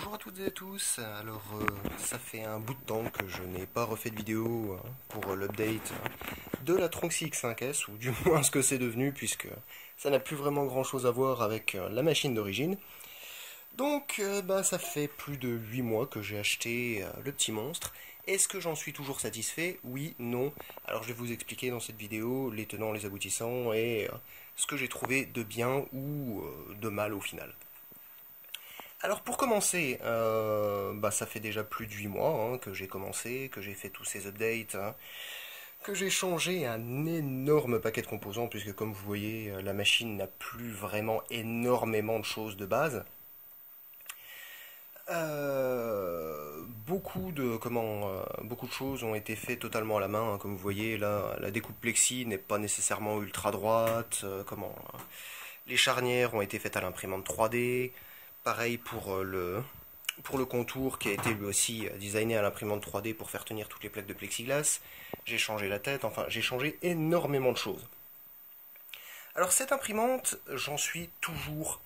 Bonjour à toutes et à tous. Alors, ça fait un bout de temps que je n'ai pas refait de vidéo pour l'update de la Tronxy X5S, ou du moins ce que c'est devenu, puisque ça n'a plus vraiment grand chose à voir avec la machine d'origine. Donc, ça fait plus de 8 mois que j'ai acheté le petit monstre. Est-ce que j'en suis toujours satisfait? Oui, non. Alors, je vais vous expliquer dans cette vidéo les tenants, les aboutissants et ce que j'ai trouvé de bien ou de mal au final. Alors pour commencer, ça fait déjà plus de 8 mois que j'ai commencé, que j'ai fait tous ces updates, que j'ai changé un énorme paquet de composants, puisque comme vous voyez, la machine n'a plus vraiment énormément de choses de base. Beaucoup de choses ont été faites totalement à la main, comme vous voyez là, la découpe plexi n'est pas nécessairement ultra droite, les charnières ont été faites à l'imprimante 3D. Pareil pour le contour qui a été lui aussi designé à l'imprimante 3D pour faire tenir toutes les plaques de plexiglas. J'ai changé la tête, enfin j'ai changé énormément de choses. Alors cette imprimante, j'en suis toujours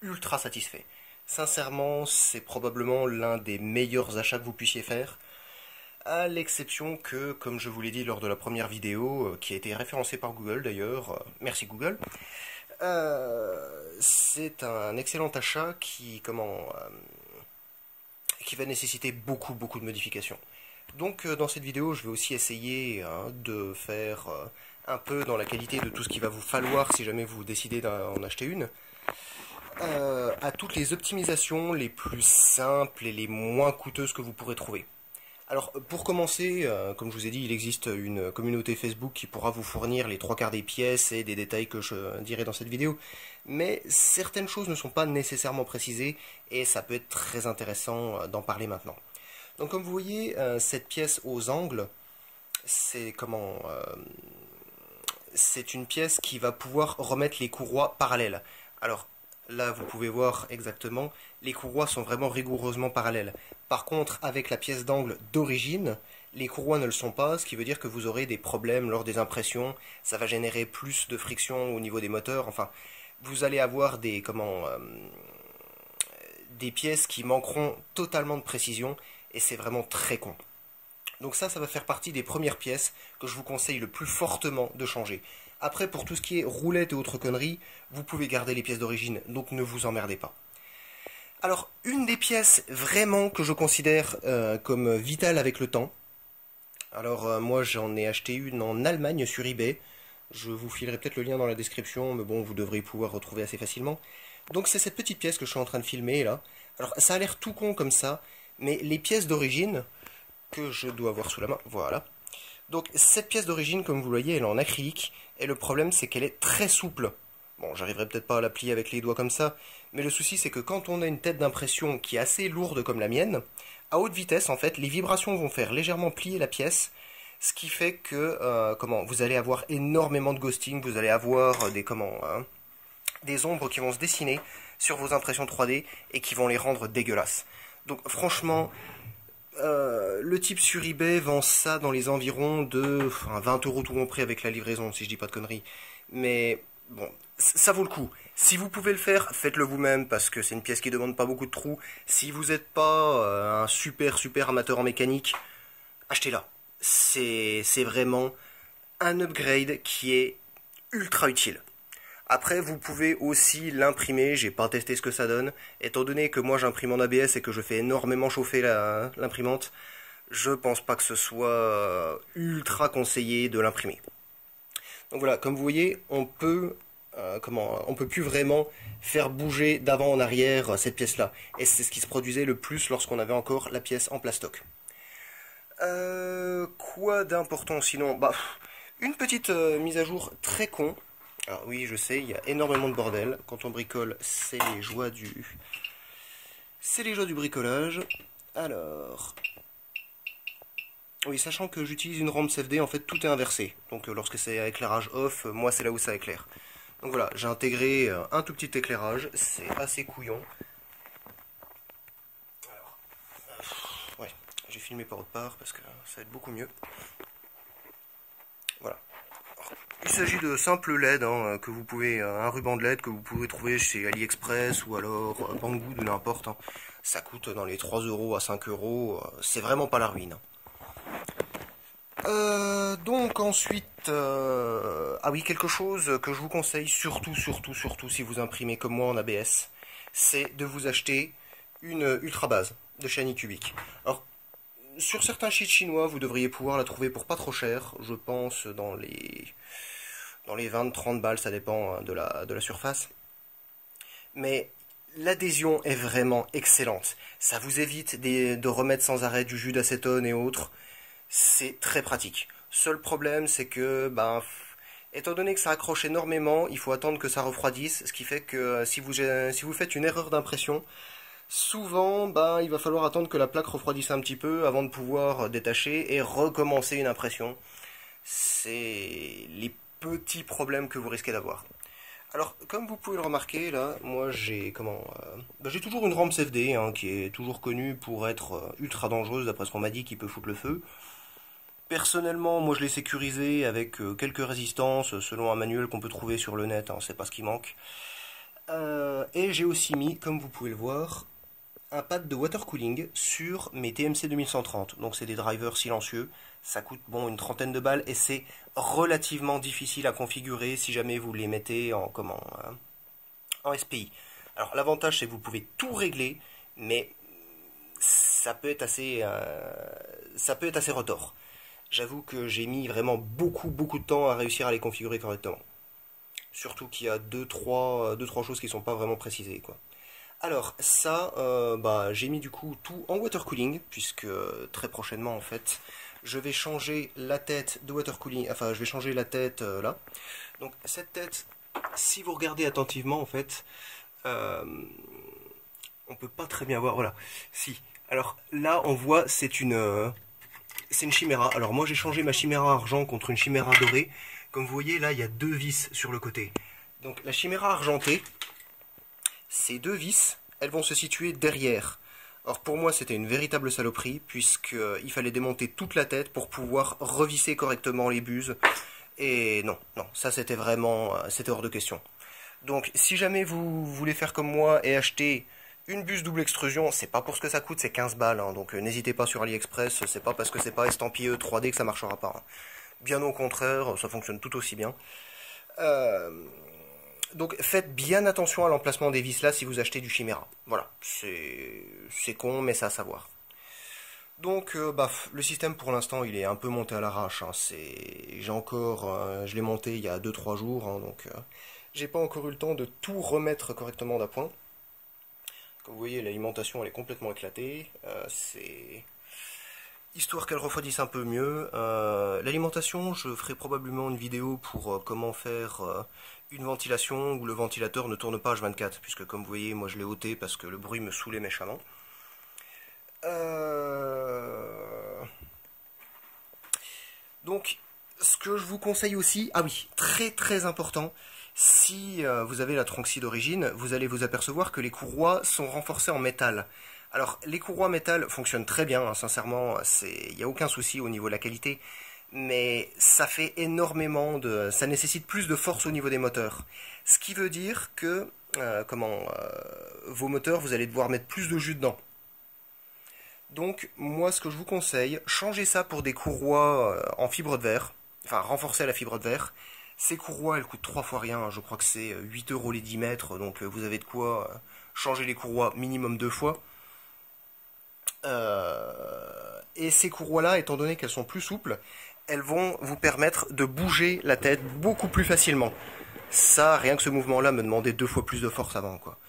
ultra satisfait. Sincèrement, c'est probablement l'un des meilleurs achats que vous puissiez faire. À l'exception que, comme je vous l'ai dit lors de la première vidéo, qui a été référencée par Google d'ailleurs, merci Google, c'est un excellent achat qui va nécessiter beaucoup de modifications. Donc dans cette vidéo, je vais aussi essayer de faire un peu dans la qualité de tout ce qu'il va vous falloir si jamais vous décidez d'en acheter une, à toutes les optimisations les plus simples et les moins coûteuses que vous pourrez trouver. Alors pour commencer, comme je vous ai dit, il existe une communauté Facebook qui pourra vous fournir les trois quarts des pièces et des détails que je dirai dans cette vidéo, mais certaines choses ne sont pas nécessairement précisées et ça peut être très intéressant d'en parler maintenant. Donc comme vous voyez, cette pièce aux angles, c'est une pièce qui va pouvoir remettre les courroies parallèles. Alors là, vous pouvez voir exactement, les courroies sont vraiment rigoureusement parallèles. Par contre, avec la pièce d'angle d'origine, les courroies ne le sont pas, ce qui veut dire que vous aurez des problèmes lors des impressions, ça va générer plus de friction au niveau des moteurs, enfin, vous allez avoir des pièces qui manqueront totalement de précision, et c'est vraiment très con. Donc ça va faire partie des premières pièces que je vous conseille le plus fortement de changer. Après, pour tout ce qui est roulettes et autres conneries, vous pouvez garder les pièces d'origine, donc ne vous emmerdez pas. Alors, une des pièces vraiment que je considère comme vitale avec le temps, alors moi j'en ai acheté une en Allemagne sur eBay, je vous filerai peut-être le lien dans la description, mais bon, vous devrez pouvoir retrouver assez facilement. Donc c'est cette petite pièce que je suis en train de filmer là. Alors ça a l'air tout con comme ça, mais les pièces d'origine, que je dois avoir sous la main, voilà. Donc cette pièce d'origine, comme vous le voyez, elle est en acrylique, et le problème c'est qu'elle est très souple. Bon, j'arriverai peut-être pas à la plier avec les doigts comme ça, mais le souci c'est que quand on a une tête d'impression qui est assez lourde comme la mienne, à haute vitesse en fait, les vibrations vont faire légèrement plier la pièce, ce qui fait que vous allez avoir énormément de ghosting, vous allez avoir des ombres qui vont se dessiner sur vos impressions 3D et qui vont les rendre dégueulasses. Donc franchement, le type sur eBay vend ça dans les environs de 20 euros tout compris avec la livraison, si je dis pas de conneries. Mais bon, ça vaut le coup. Si vous pouvez le faire, faites-le vous-même parce que c'est une pièce qui demande pas beaucoup de trous. Si vous n'êtes pas un super amateur en mécanique, achetez-la. C'est vraiment un upgrade qui est ultra utile. Après, vous pouvez aussi l'imprimer, j'ai pas testé ce que ça donne. Étant donné que moi j'imprime en ABS et que je fais énormément chauffer l'imprimante, je pense pas que ce soit ultra conseillé de l'imprimer. Donc voilà, comme vous voyez, on peut plus vraiment faire bouger d'avant en arrière cette pièce-là. Et c'est ce qui se produisait le plus lorsqu'on avait encore la pièce en plastoc. Quoi d'important sinon? Une petite mise à jour très con. Alors oui, je sais, il y a énormément de bordel. Quand on bricole, c'est les joies du bricolage. Alors, oui, sachant que j'utilise une rampe CFD, en fait tout est inversé. Donc lorsque c'est à éclairage off, moi c'est là où ça éclaire. Donc voilà, j'ai intégré un tout petit éclairage, c'est assez couillon. Alors, ouais, j'ai filmé par autre part parce que ça va être beaucoup mieux. Voilà. Il s'agit de simples LED, hein, que vous pouvez, un ruban de LED que vous pouvez trouver chez AliExpress ou alors Banggood ou n'importe, hein. Ça coûte dans les 3 euros à 5 euros, c'est vraiment pas la ruine. Donc ensuite, ah oui, quelque chose que je vous conseille, surtout si vous imprimez comme moi en ABS, c'est de vous acheter une ultra base de chez Anycubic. Alors, sur certains sites chinois, vous devriez pouvoir la trouver pour pas trop cher, je pense dans les 20-30 balles, ça dépend de la surface. Mais l'adhésion est vraiment excellente. Ça vous évite de remettre sans arrêt du jus d'acétone et autres. C'est très pratique. Seul problème, c'est que, étant donné que ça accroche énormément, il faut attendre que ça refroidisse, ce qui fait que si vous faites une erreur d'impression, souvent, il va falloir attendre que la plaque refroidisse un petit peu avant de pouvoir détacher et recommencer une impression. C'est les petits problèmes que vous risquez d'avoir. Alors, comme vous pouvez le remarquer, là, moi j'ai j'ai toujours une rampe CFD, hein, qui est toujours connue pour être ultra dangereuse, d'après ce qu'on m'a dit, qui peut foutre le feu. Personnellement, moi je l'ai sécurisé avec quelques résistances, selon un manuel qu'on peut trouver sur le net, hein, c'est pas ce qui manque. Et j'ai aussi mis, comme vous pouvez le voir, un pad de water cooling sur mes TMC 2130. Donc c'est des drivers silencieux, ça coûte une trentaine de balles et c'est relativement difficile à configurer si jamais vous les mettez en SPI. Alors l'avantage c'est que vous pouvez tout régler, mais ça peut être assez retors. J'avoue que j'ai mis vraiment beaucoup de temps à réussir à les configurer correctement. Surtout qu'il y a deux trois choses qui sont pas vraiment précisées, quoi. Alors ça, j'ai mis du coup tout en water cooling, puisque très prochainement en fait, je vais changer la tête de water cooling, enfin je vais changer la tête là. Donc cette tête, si vous regardez attentivement en fait, on peut pas très bien voir, voilà, si. Alors là on voit c'est une Chimera. Alors moi j'ai changé ma Chimera argent contre une Chimera dorée. Comme vous voyez là il y a deux vis sur le côté. Donc la Chimera argentée, ces deux vis, elles vont se situer derrière. Or pour moi c'était une véritable saloperie, puisqu'il fallait démonter toute la tête pour pouvoir revisser correctement les buses. Et non, ça c'était c'était hors de question. Donc si jamais vous voulez faire comme moi et acheter une buse double extrusion, c'est pas pour ce que ça coûte, c'est 15 balles, hein, donc n'hésitez pas sur AliExpress, c'est pas parce que c'est pas estampillé 3D que ça marchera pas, hein. Bien au contraire, ça fonctionne tout aussi bien. Donc faites bien attention à l'emplacement des vis là si vous achetez du Chimera. Voilà, c'est con mais c'est à savoir. Donc le système pour l'instant il est un peu monté à l'arrache, hein. Je l'ai monté il y a 2-3 jours, hein, donc j'ai pas encore eu le temps de tout remettre correctement d'appoint. Comme vous voyez, l'alimentation elle est complètement éclatée. C'est histoire qu'elle refroidisse un peu mieux. L'alimentation, je ferai probablement une vidéo pour comment faire une ventilation où le ventilateur ne tourne pas H24, puisque comme vous voyez, moi je l'ai ôté parce que le bruit me saoulait méchamment. Donc, ce que je vous conseille aussi, ah oui, très important, si vous avez la Tronxy d'origine, vous allez vous apercevoir que les courroies sont renforcées en métal. Alors, les courroies métal fonctionnent très bien, hein, sincèrement, il n'y a aucun souci au niveau de la qualité, mais ça fait ça nécessite plus de force au niveau des moteurs. Ce qui veut dire que, vos moteurs, vous allez devoir mettre plus de jus dedans. Donc, moi, ce que je vous conseille, changez ça pour des courroies en fibre de verre, enfin, renforcer la fibre de verre. Ces courroies, elles coûtent 3 fois rien, je crois que c'est 8 euros les 10 mètres, donc vous avez de quoi changer les courroies minimum 2 fois. Et ces courroies-là, étant donné qu'elles sont plus souples, elles vont vous permettre de bouger la tête beaucoup plus facilement. Ça, rien que ce mouvement-là me demandait 2 fois plus de force avant, quoi.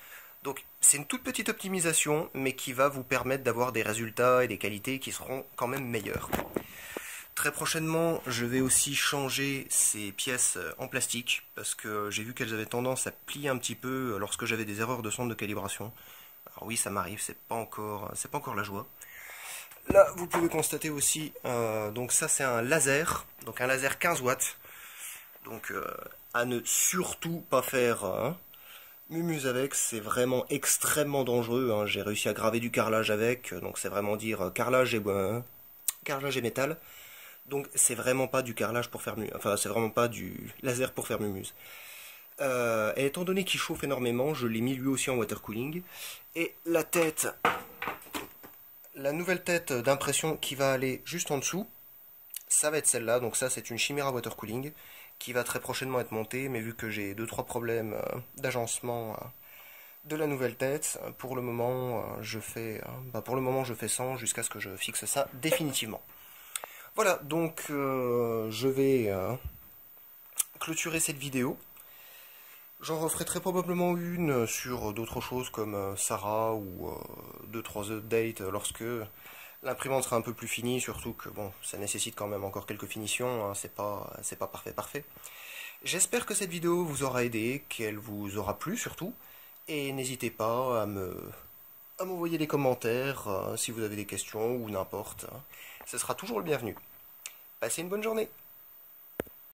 Donc c'est une toute petite optimisation, mais qui va vous permettre d'avoir des résultats et des qualités qui seront quand même meilleurs. Très prochainement, je vais aussi changer ces pièces en plastique, parce que j'ai vu qu'elles avaient tendance à plier un petit peu lorsque j'avais des erreurs de centre de calibration. Alors oui, ça m'arrive, c'est pas encore la joie. Là, vous pouvez constater aussi, donc ça c'est un laser 15 watts. Donc à ne surtout pas faire mumuse avec, c'est vraiment extrêmement dangereux, hein. J'ai réussi à graver du carrelage avec, donc c'est vraiment dire carrelage et métal. Donc c'est vraiment pas du carrelage pour faire enfin c'est vraiment pas du laser pour faire mumuse. Et étant donné qu'il chauffe énormément, je l'ai mis lui aussi en water cooling. Et la nouvelle tête d'impression qui va aller juste en dessous, ça va être celle-là. Donc ça c'est une Chimera water cooling qui va très prochainement être montée, mais vu que j'ai deux trois problèmes d'agencement de la nouvelle tête, pour le moment je fais sans jusqu'à ce que je fixe ça définitivement. Voilà, donc je vais clôturer cette vidéo. J'en referai très probablement une sur d'autres choses comme Sarah ou 2-3 updates lorsque l'imprimante sera un peu plus finie, surtout que bon, ça nécessite quand même encore quelques finitions, hein, c'est pas parfait. J'espère que cette vidéo vous aura aidé, qu'elle vous aura plu surtout, et n'hésitez pas à m'envoyer des commentaires si vous avez des questions ou n'importe. Ce sera toujours le bienvenu. Passez une bonne journée.